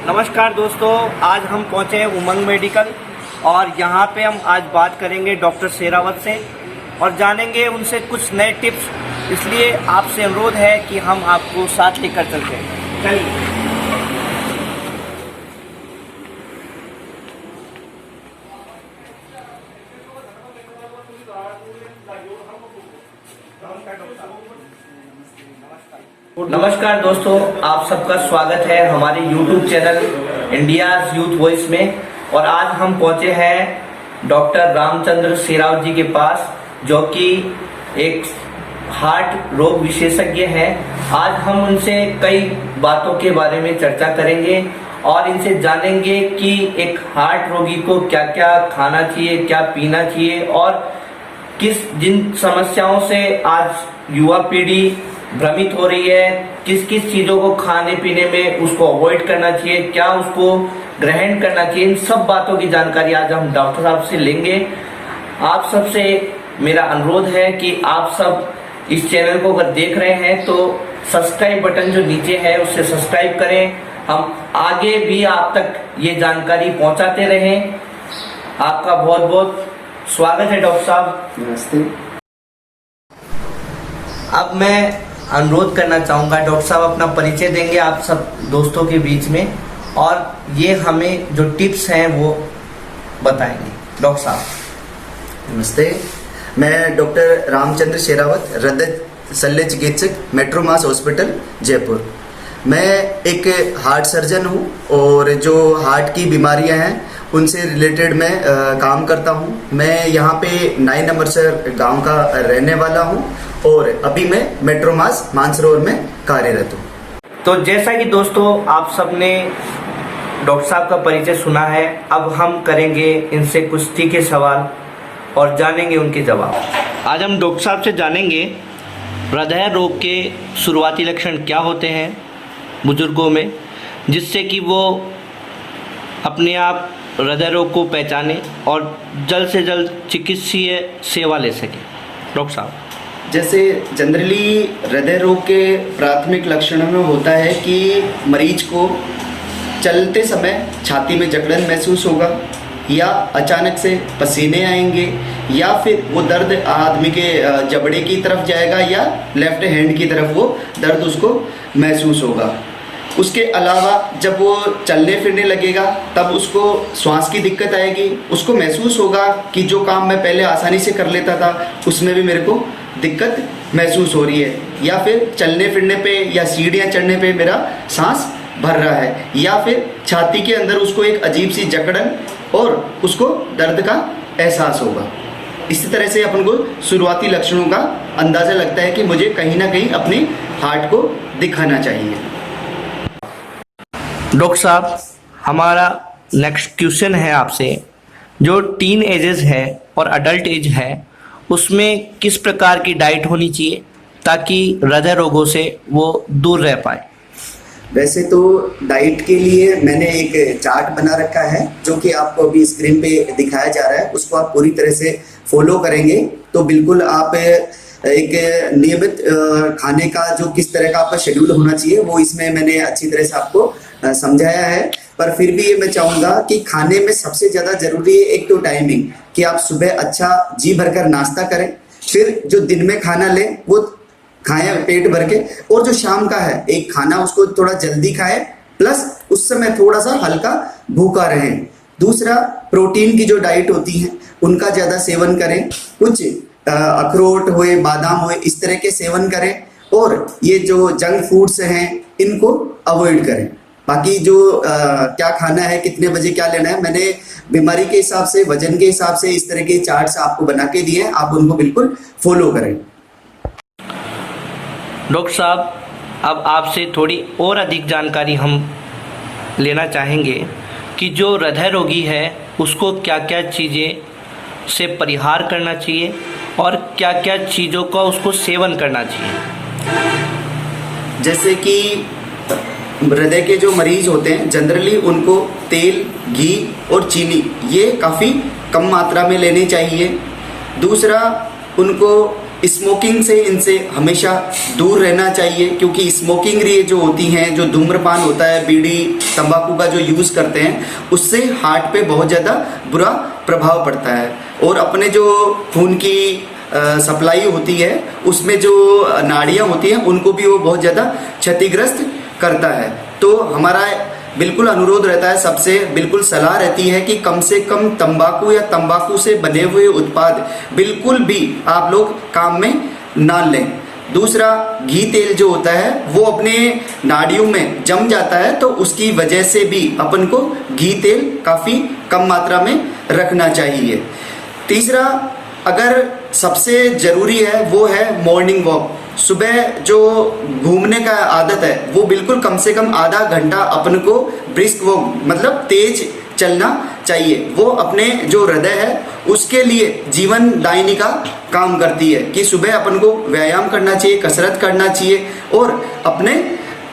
नमस्कार दोस्तों, आज हम पहुंचे हैं उमंग मेडिकल और यहाँ पे हम आज बात करेंगे डॉक्टर शेरावत से और जानेंगे उनसे कुछ नए टिप्स। इसलिए आपसे अनुरोध है कि हम आपको साथ लेकर चलते हैं। चलिए। नमस्कार दोस्तों, आप सबका स्वागत है हमारे YouTube channel India's youth voice में। और आज हम पहुंचे हैं डॉक्टर रामचंद्र शेरावत जी के पास, जो कि एक हार्ट रोग विशेषज्ञ हैं। आज हम उनसे कई बातों के बारे में चर्चा करेंगे और इनसे जानेंगे कि एक हार्ट रोगी को क्या क्या खाना चाहिए, क्या पीना चाहिए और जिन समस्याओं से आज युवा पीढ़ी भ्रमित हो रही है, किस किस चीजों को खाने पीने में उसको अवॉइड करना चाहिए, क्या उसको ग्रहण करना चाहिए, इन सब बातों की जानकारी आज हम डॉक्टर साहब से लेंगे। आप सबसे मेरा अनुरोध है कि आप सब इस चैनल को अगर देख रहे हैं तो सब्सक्राइब बटन जो नीचे है उससे सब्सक्राइब करें। हम आगे भी आप तक ये जानकारी पहुंचाते रहें। आपका बहुत बहुत स्वागत है डॉक्टर साहब। नमस्ते। अब मैं अनुरोध करना चाहूँगा, डॉक्टर साहब अपना परिचय देंगे आप सब दोस्तों के बीच में और ये हमें जो टिप्स हैं वो बताएंगे। डॉक्टर साहब। नमस्ते, मैं डॉक्टर रामचंद्र शेरावत, हृदय शल्य चिकित्सक, मेट्रो मास हॉस्पिटल जयपुर। मैं एक हार्ट सर्जन हूँ और जो हार्ट की बीमारियाँ हैं उनसे रिलेटेड मैं काम करता हूँ। मैं यहाँ पे 9 नंबर गांव का रहने वाला हूँ और अभी मैं मेट्रो मास मानसरोवर में कार्यरत हूँ। तो जैसा कि दोस्तों आप सबने डॉक्टर साहब का परिचय सुना है, अब हम करेंगे इनसे कुछ तीखे सवाल और जानेंगे उनके जवाब। आज हम डॉक्टर साहब से जानेंगे हृदय रोग के शुरुआती लक्षण क्या होते हैं बुजुर्गों में, जिससे कि वो अपने आप हृदय रोग को पहचाने और जल्द से जल्द चिकित्सीय सेवा ले सके। डॉक्टर साहब, जैसे जनरली हृदय रोग के प्राथमिक लक्षणों में होता है कि मरीज को चलते समय छाती में जकड़न महसूस होगा या अचानक से पसीने आएंगे या फिर वो दर्द आदमी के जबड़े की तरफ जाएगा या लेफ्ट हैंड की तरफ वो दर्द उसको महसूस होगा। उसके अलावा जब वो चलने फिरने लगेगा तब उसको श्वास की दिक्कत आएगी। उसको महसूस होगा कि जो काम मैं पहले आसानी से कर लेता था उसमें भी मेरे को दिक्कत महसूस हो रही है, या फिर चलने फिरने पे या सीढ़ियाँ चढ़ने पे मेरा सांस भर रहा है, या फिर छाती के अंदर उसको एक अजीब सी जकड़न और उसको दर्द का एहसास होगा। इसी तरह से अपन को शुरुआती लक्षणों का अंदाज़ा लगता है कि मुझे कहीं ना कहीं अपने हार्ट को दिखाना चाहिए। डॉक्टर साहब, हमारा नेक्स्ट क्वेश्चन है आपसे, जो टीन एजेस है और अडल्ट एज है उसमें किस प्रकार की डाइट होनी चाहिए ताकि हृदय रोगों से वो दूर रह पाए? वैसे तो डाइट के लिए मैंने एक चार्ट बना रखा है जो कि आपको अभी स्क्रीन पे दिखाया जा रहा है। उसको आप पूरी तरह से फॉलो करेंगे तो बिल्कुल आप एक नियमित खाने का जो किस तरह का आपका शेड्यूल होना चाहिए वो इसमें मैंने अच्छी तरह से आपको समझाया है। पर फिर भी ये मैं चाहूँगा कि खाने में सबसे ज़्यादा ज़रूरी है एक तो टाइमिंग, कि आप सुबह अच्छा जी भरकर नाश्ता करें, फिर जो दिन में खाना लें वो खाएं पेट भर के, और जो शाम का है एक खाना उसको थोड़ा जल्दी खाएं, प्लस उस समय थोड़ा सा हल्का भूखा रहें। दूसरा, प्रोटीन की जो डाइट होती है उनका ज़्यादा सेवन करें, कुछ अखरोट हुए, बादाम हुए, इस तरह के सेवन करें, और ये जो जंक फूड्स हैं इनको अवॉइड करें। बाकी जो क्या खाना है, कितने बजे क्या लेना है, मैंने बीमारी के हिसाब से, वजन के हिसाब से इस तरह के चार्ट्स आपको बना के दिए हैं, आप उनको बिल्कुल फॉलो करें। डॉक्टर साहब, अब आपसे थोड़ी और अधिक जानकारी हम लेना चाहेंगे कि जो हृदय रोगी है उसको क्या क्या चीज़ें से परिहार करना चाहिए और क्या क्या चीज़ों का उसको सेवन करना चाहिए। जैसे कि हृदय के जो मरीज होते हैं जनरली उनको तेल, घी और चीनी ये काफ़ी कम मात्रा में लेनी चाहिए। दूसरा, उनको स्मोकिंग से इनसे हमेशा दूर रहना चाहिए, क्योंकि स्मोकिंग ये जो होती हैं, जो धूम्रपान होता है, बीड़ी तंबाकू का जो यूज़ करते हैं, उससे हार्ट पे बहुत ज़्यादा बुरा प्रभाव पड़ता है। और अपने जो खून की सप्लाई होती है, उसमें जो नाड़ियाँ होती हैं, उनको भी वो बहुत ज़्यादा क्षतिग्रस्त करता है। तो हमारा बिल्कुल अनुरोध रहता है, सबसे बिल्कुल सलाह रहती है कि कम से कम तंबाकू या तंबाकू से बने हुए उत्पाद बिल्कुल भी आप लोग काम में ना लें। दूसरा, घी तेल जो होता है वो अपने नाड़ियों में जम जाता है, तो उसकी वजह से भी अपन को घी तेल काफ़ी कम मात्रा में रखना चाहिए। तीसरा, अगर सबसे ज़रूरी है वो है मॉर्निंग वॉक। सुबह जो घूमने का आदत है वो बिल्कुल कम से कम आधा घंटा अपन को ब्रिस्क वॉक मतलब तेज चलना चाहिए। वो अपने जो हृदय है उसके लिए जीवन दायिनी का काम करती है कि सुबह अपन को व्यायाम करना चाहिए, कसरत करना चाहिए और अपने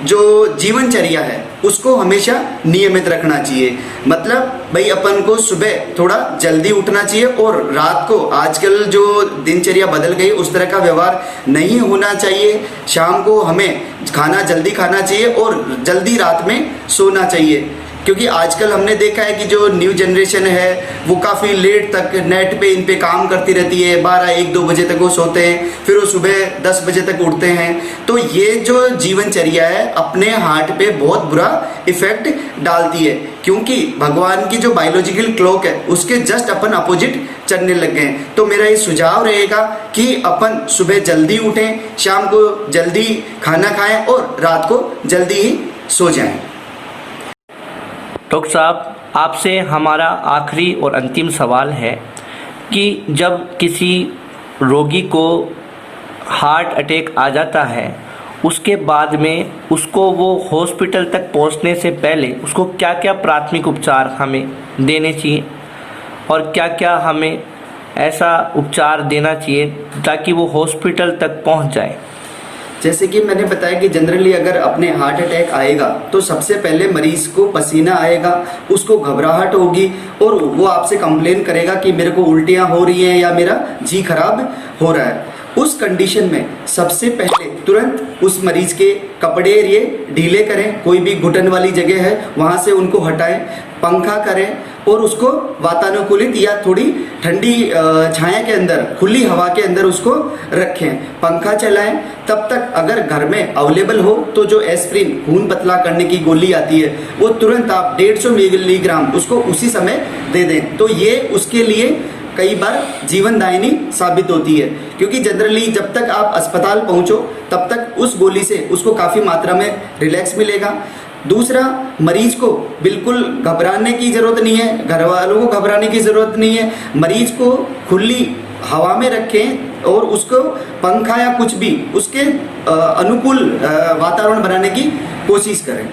जो जीवनचर्या है उसको हमेशा नियमित रखना चाहिए। मतलब भाई अपन को सुबह थोड़ा जल्दी उठना चाहिए और रात को, आजकल जो दिनचर्या बदल गई उस तरह का व्यवहार नहीं होना चाहिए। शाम को हमें खाना जल्दी खाना चाहिए और जल्दी रात में सोना चाहिए, क्योंकि आजकल हमने देखा है कि जो न्यू जनरेशन है वो काफ़ी लेट तक नेट पे इन पे काम करती रहती है। 12-1-2 बजे तक वो सोते हैं, फिर वो सुबह 10 बजे तक उठते हैं। तो ये जो जीवनचर्या है अपने हार्ट पे बहुत बुरा इफेक्ट डालती है, क्योंकि भगवान की जो बायोलॉजिकल क्लॉक है उसके जस्ट अपन अपोजिट चलने लग गए हैं। तो मेरा ये सुझाव रहेगा कि अपन सुबह जल्दी उठें, शाम को जल्दी खाना खाएं और रात को जल्दी ही सो जाएं। डॉक्टर साहब, आपसे हमारा आखिरी और अंतिम सवाल है कि जब किसी रोगी को हार्ट अटैक आ जाता है उसके बाद में उसको वो हॉस्पिटल तक पहुंचने से पहले उसको क्या क्या प्राथमिक उपचार हमें देने चाहिए और क्या क्या हमें ऐसा उपचार देना चाहिए ताकि वो हॉस्पिटल तक पहुंच जाए? जैसे कि मैंने बताया कि जनरली अगर अपने हार्ट अटैक आएगा तो सबसे पहले मरीज को पसीना आएगा, उसको घबराहट होगी और वो आपसे कंप्लेन करेगा कि मेरे को उल्टियाँ हो रही हैं या मेरा जी खराब हो रहा है। उस कंडीशन में सबसे पहले तुरंत उस मरीज के कपड़े ये ढीले करें, कोई भी घुटन वाली जगह है वहाँ से उनको हटाएं, पंखा करें और उसको वातानुकूलित या थोड़ी ठंडी छाया के अंदर, खुली हवा के अंदर उसको रखें, पंखा चलाएं। तब तक अगर घर में अवेलेबल हो तो जो एस्प्रिन खून पतला करने की गोली आती है वो तुरंत आप 150 मिलीग्राम उसको उसी समय दे दें। तो ये उसके लिए कई बार जीवनदायिनी साबित होती है, क्योंकि जनरली जब तक आप अस्पताल पहुंचो तब तक उस गोली से उसको काफ़ी मात्रा में रिलैक्स मिलेगा। दूसरा, मरीज को बिल्कुल घबराने की ज़रूरत नहीं है, घर वालों को घबराने की ज़रूरत नहीं है। मरीज को खुली हवा में रखें और उसको पंखा या कुछ भी उसके अनुकूल वातावरण बनाने की कोशिश करें।